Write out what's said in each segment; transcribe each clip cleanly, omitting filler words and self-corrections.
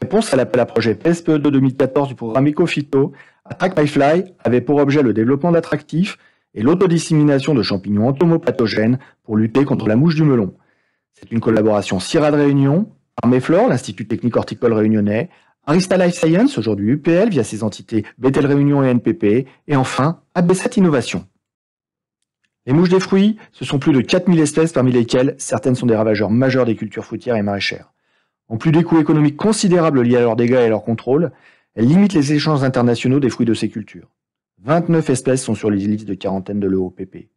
Réponse à l'appel à projet PSPE2 2014 du programme EcoPhyto, Attract My Fly avait pour objet le développement d'attractifs et l'autodissémination de champignons entomopathogènes pour lutter contre la mouche du melon. C'est une collaboration CIRAD Réunion, Arméflore, l'Institut technique horticole réunionnais, Arista Life Science, aujourd'hui UPL via ses entités Bethel Réunion et NPP, et enfin AB7 Innovation. Les mouches des fruits, ce sont plus de 4000 espèces parmi lesquelles certaines sont des ravageurs majeurs des cultures fruitières et maraîchères. En plus des coûts économiques considérables liés à leurs dégâts et à leur contrôle, elles limitent les échanges internationaux des fruits de ces cultures. 29 espèces sont sur les listes de quarantaine de l'EOPP.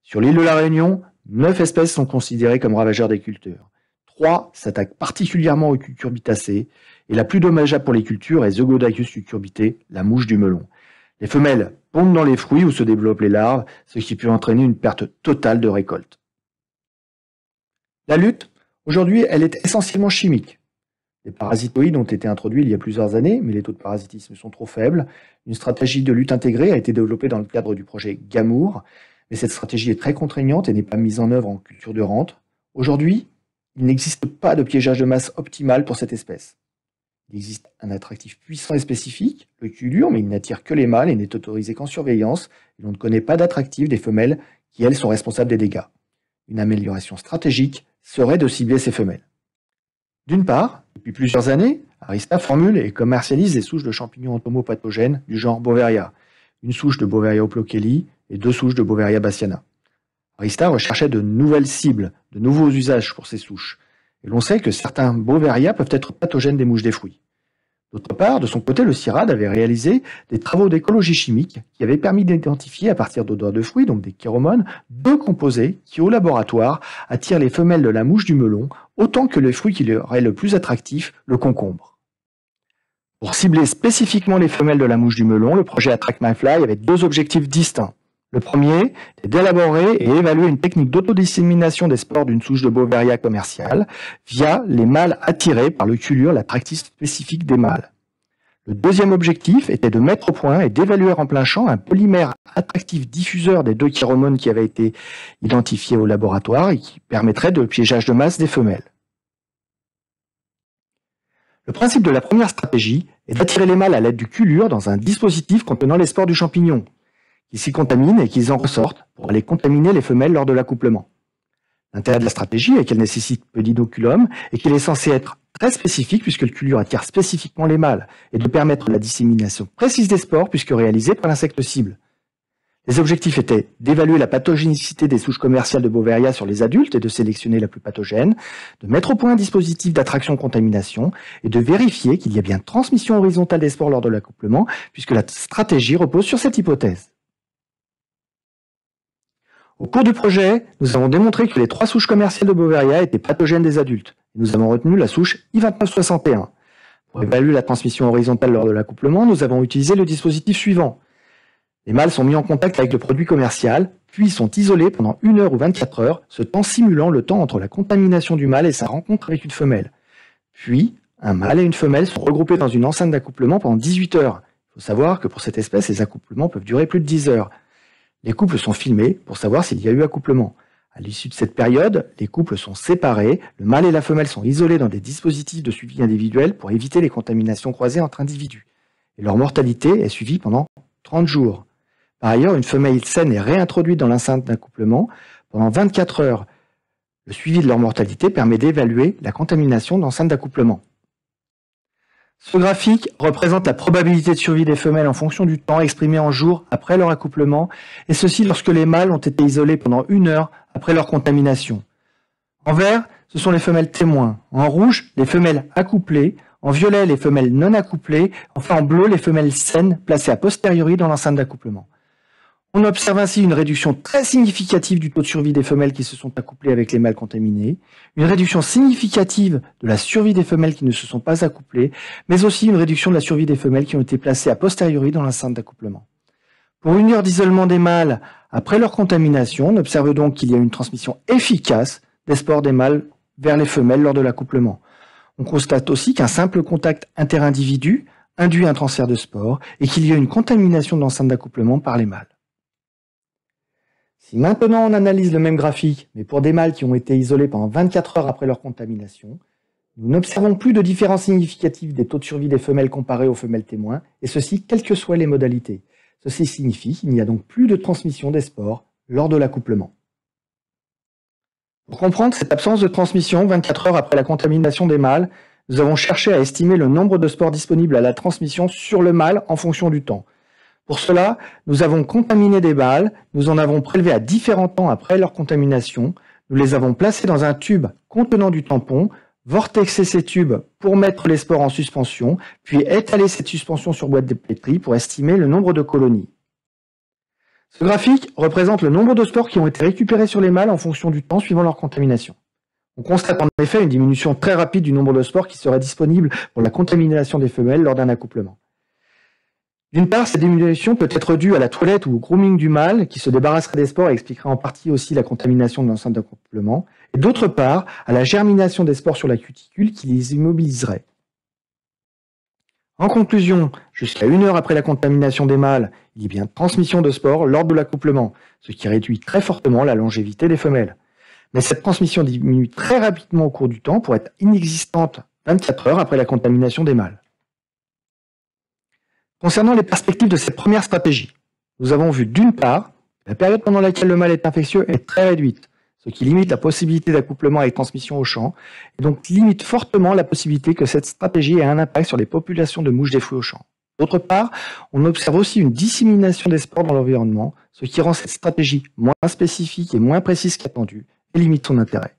Sur l'île de la Réunion, 9 espèces sont considérées comme ravageurs des cultures. 3 s'attaquent particulièrement aux cucurbitacées, et la plus dommageable pour les cultures est Zygodacus cucurbitae, la mouche du melon. Les femelles pondent dans les fruits où se développent les larves, ce qui peut entraîner une perte totale de récolte. La lutte, aujourd'hui, elle est essentiellement chimique. Les parasitoïdes ont été introduits il y a plusieurs années, mais les taux de parasitisme sont trop faibles. Une stratégie de lutte intégrée a été développée dans le cadre du projet Gamour, mais cette stratégie est très contraignante et n'est pas mise en œuvre en culture de rente. Aujourd'hui, il n'existe pas de piégeage de masse optimal pour cette espèce. Il existe un attractif puissant et spécifique, le culure, mais il n'attire que les mâles et n'est autorisé qu'en surveillance, et l'on ne connaît pas d'attractif des femelles qui, elles, sont responsables des dégâts. Une amélioration stratégique serait de cibler ces femelles. D'une part, depuis plusieurs années, Arista formule et commercialise des souches de champignons entomopathogènes du genre Beauveria, une souche de Beauveria oplokeli et 2 souches de Beauveria bassiana. Arista recherchait de nouvelles cibles, de nouveaux usages pour ces souches, et l'on sait que certains Beauveria peuvent être pathogènes des mouches des fruits. D'autre part, de son côté, le CIRAD avait réalisé des travaux d'écologie chimique qui avaient permis d'identifier à partir d'odeurs de fruits, donc des chiromones, 2 composés qui, au laboratoire, attirent les femelles de la mouche du melon autant que le fruit qui leur est le plus attractif, le concombre. Pour cibler spécifiquement les femelles de la mouche du melon, le projet Attract My Fly avait 2 objectifs distincts. Le premier est d'élaborer et évaluer une technique d'autodissémination des spores d'une souche de Beauveria commerciale via les mâles attirés par le culure, l'attractif spécifique des mâles. Le deuxième objectif était de mettre au point et d'évaluer en plein champ un polymère attractif diffuseur des 2 chiromones qui avaient été identifiés au laboratoire et qui permettrait de piégeage de masse des femelles. Le principe de la première stratégie est d'attirer les mâles à l'aide du culure dans un dispositif contenant les spores du champignon, qui s'y contaminent et qu'ils en ressortent pour aller contaminer les femelles lors de l'accouplement. L'intérêt de la stratégie est qu'elle nécessite peu d'inoculum et qu'elle est censée être très spécifique puisque le culure attire spécifiquement les mâles et de permettre la dissémination précise des spores puisque réalisée par l'insecte cible. Les objectifs étaient d'évaluer la pathogénicité des souches commerciales de Beauveria sur les adultes et de sélectionner la plus pathogène, de mettre au point un dispositif d'attraction-contamination et de vérifier qu'il y a bien transmission horizontale des spores lors de l'accouplement puisque la stratégie repose sur cette hypothèse. Au cours du projet, nous avons démontré que les 3 souches commerciales de Beauveria étaient pathogènes des adultes. Nous avons retenu la souche I2961. Pour évaluer la transmission horizontale lors de l'accouplement, nous avons utilisé le dispositif suivant. Les mâles sont mis en contact avec le produit commercial, puis sont isolés pendant 1 heure ou 24 heures, ce temps simulant le temps entre la contamination du mâle et sa rencontre avec une femelle. Puis, un mâle et une femelle sont regroupés dans une enceinte d'accouplement pendant 18 heures. Il faut savoir que pour cette espèce, les accouplements peuvent durer plus de 10 heures. Les couples sont filmés pour savoir s'il y a eu accouplement. À l'issue de cette période, les couples sont séparés, le mâle et la femelle sont isolés dans des dispositifs de suivi individuel pour éviter les contaminations croisées entre individus. Et leur mortalité est suivie pendant 30 jours. Par ailleurs, une femelle saine est réintroduite dans l'enceinte d'accouplement pendant 24 heures. Le suivi de leur mortalité permet d'évaluer la contamination d'enceinte d'accouplement. Ce graphique représente la probabilité de survie des femelles en fonction du temps exprimé en jours après leur accouplement, et ceci lorsque les mâles ont été isolés pendant 1 heure après leur contamination. En vert, ce sont les femelles témoins. En rouge, les femelles accouplées. En violet, les femelles non accouplées. Enfin, en bleu, les femelles saines placées a posteriori dans l'enceinte d'accouplement. On observe ainsi une réduction très significative du taux de survie des femelles qui se sont accouplées avec les mâles contaminés, une réduction significative de la survie des femelles qui ne se sont pas accouplées, mais aussi une réduction de la survie des femelles qui ont été placées a posteriori dans l'enceinte d'accouplement. Pour 1 heure d'isolement des mâles après leur contamination, on observe donc qu'il y a une transmission efficace des spores des mâles vers les femelles lors de l'accouplement. On constate aussi qu'un simple contact interindividu induit un transfert de spores et qu'il y a une contamination de l'enceinte d'accouplement par les mâles. Si maintenant on analyse le même graphique, mais pour des mâles qui ont été isolés pendant 24 heures après leur contamination, Nous n'observons plus de différence significative des taux de survie des femelles comparés aux femelles témoins, et ceci quelles que soient les modalités. Ceci signifie qu'il n'y a donc plus de transmission des spores lors de l'accouplement. Pour comprendre cette absence de transmission 24 heures après la contamination des mâles, nous avons cherché à estimer le nombre de spores disponibles à la transmission sur le mâle en fonction du temps. Pour cela, nous avons contaminé des mâles, nous en avons prélevé à différents temps après leur contamination, nous les avons placés dans un tube contenant du tampon, vortexé ces tubes pour mettre les spores en suspension, puis étaler cette suspension sur boîte de pétri pour estimer le nombre de colonies. Ce graphique représente le nombre de spores qui ont été récupérés sur les mâles en fonction du temps suivant leur contamination. On constate en effet une diminution très rapide du nombre de spores qui seraient disponibles pour la contamination des femelles lors d'un accouplement. D'une part, cette diminution peut être due à la toilette ou au grooming du mâle qui se débarrasserait des spores et expliquerait en partie aussi la contamination de l'enceinte d'accouplement, et d'autre part, à la germination des spores sur la cuticule qui les immobiliserait. En conclusion, jusqu'à 1 heure après la contamination des mâles, il y a bien transmission de spores lors de l'accouplement, ce qui réduit très fortement la longévité des femelles. Mais cette transmission diminue très rapidement au cours du temps pour être inexistante 24 heures après la contamination des mâles. Concernant les perspectives de cette première stratégie, nous avons vu d'une part, la période pendant laquelle le mâle est infectieux est très réduite, ce qui limite la possibilité d'accouplement avec transmission au champ, et donc limite fortement la possibilité que cette stratégie ait un impact sur les populations de mouches des fruits au champ. D'autre part, on observe aussi une dissémination des spores dans l'environnement, ce qui rend cette stratégie moins spécifique et moins précise qu'attendue, et limite son intérêt.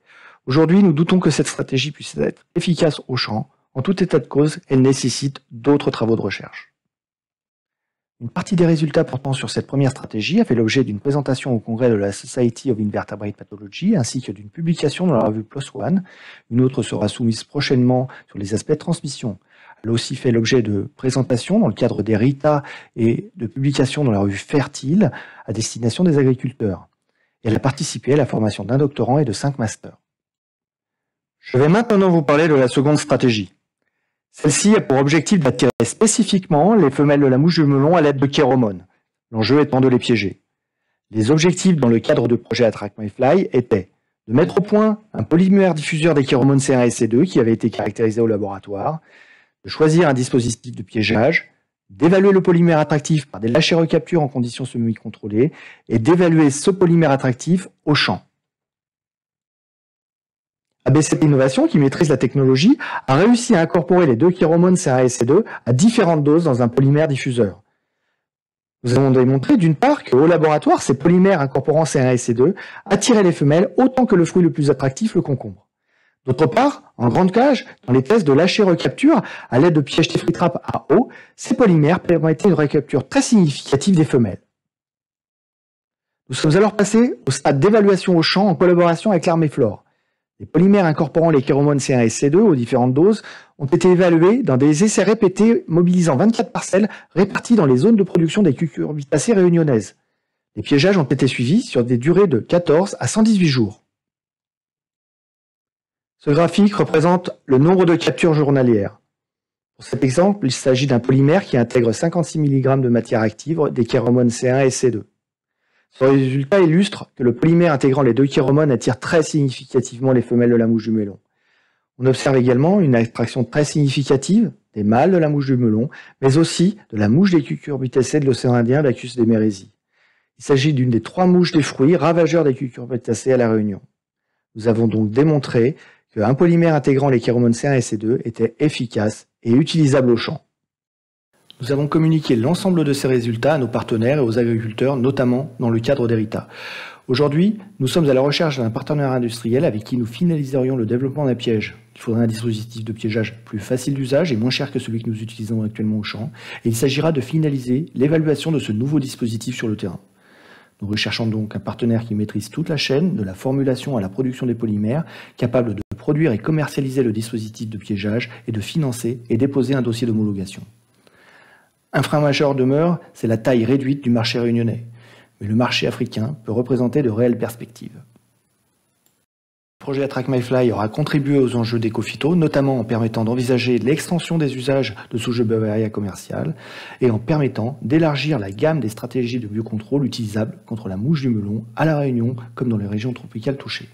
Aujourd'hui, nous doutons que cette stratégie puisse être efficace au champ. En tout état de cause, elle nécessite d'autres travaux de recherche. Une partie des résultats portant sur cette première stratégie a fait l'objet d'une présentation au congrès de la Society of Invertebrate Pathology ainsi que d'une publication dans la revue PLOS ONE. Une autre sera soumise prochainement sur les aspects de transmission. Elle a aussi fait l'objet de présentations dans le cadre des RITA et de publications dans la revue Fertile à destination des agriculteurs. Et elle a participé à la formation d'un doctorant et de 5 masters. Je vais maintenant vous parler de la seconde stratégie. Celle-ci a pour objectif d'attirer spécifiquement les femelles de la mouche du melon à l'aide de kéromones, l'enjeu étant de les piéger. Les objectifs dans le cadre du projet Attract My Fly étaient de mettre au point un polymère diffuseur des kéromones C1 et C2 qui avait été caractérisé au laboratoire, de choisir un dispositif de piégeage, d'évaluer le polymère attractif par des lâchers-recaptures en conditions semi-contrôlées et d'évaluer ce polymère attractif au champ. ABC Innovation, qui maîtrise la technologie, a réussi à incorporer les deux kéromones C1 et C2 à différentes doses dans un polymère diffuseur. Nous avons démontré d'une part qu'au laboratoire, ces polymères incorporant C1 et C2 attiraient les femelles autant que le fruit le plus attractif, le concombre. D'autre part, en grande cage, dans les tests de lâcher-recapture, à l'aide de pièges Tefritrap à eau, ces polymères permettaient une recapture très significative des femelles. Nous sommes alors passés au stade d'évaluation au champ en collaboration avec l'Arméflore. Les polymères incorporant les kéromones C1 et C2 aux différentes doses ont été évalués dans des essais répétés mobilisant 24 parcelles réparties dans les zones de production des cucurbitacées réunionnaises. Les piégeages ont été suivis sur des durées de 14 à 118 jours. Ce graphique représente le nombre de captures journalières. Pour cet exemple, il s'agit d'un polymère qui intègre 56 mg de matière active des kéromones C1 et C2. Ce résultat illustre que le polymère intégrant les deux kéromones attire très significativement les femelles de la mouche du melon. On observe également une attraction très significative des mâles de la mouche du melon, mais aussi de la mouche des cucurbitacées de l'océan Indien, Bacchus demeresi. Il s'agit d'une des 3 mouches des fruits ravageurs des cucurbitacées à La Réunion. Nous avons donc démontré qu'un polymère intégrant les kéromones C1 et C2 était efficace et utilisable au champ. Nous avons communiqué l'ensemble de ces résultats à nos partenaires et aux agriculteurs, notamment dans le cadre d'ERITA. Aujourd'hui, nous sommes à la recherche d'un partenaire industriel avec qui nous finaliserions le développement d'un piège. Il faudrait un dispositif de piégeage plus facile d'usage et moins cher que celui que nous utilisons actuellement au champ. Et il s'agira de finaliser l'évaluation de ce nouveau dispositif sur le terrain. Nous recherchons donc un partenaire qui maîtrise toute la chaîne, de la formulation à la production des polymères, capable de produire et commercialiser le dispositif de piégeage et de financer et déposer un dossier d'homologation. Un frein majeur demeure, c'est la taille réduite du marché réunionnais. Mais le marché africain peut représenter de réelles perspectives. Le projet Attract My Fly aura contribué aux enjeux d'Ecophyto, notamment en permettant d'envisager l'extension des usages de souches de Beauveria commerciales et en permettant d'élargir la gamme des stratégies de biocontrôle utilisables contre la mouche du melon à La Réunion comme dans les régions tropicales touchées.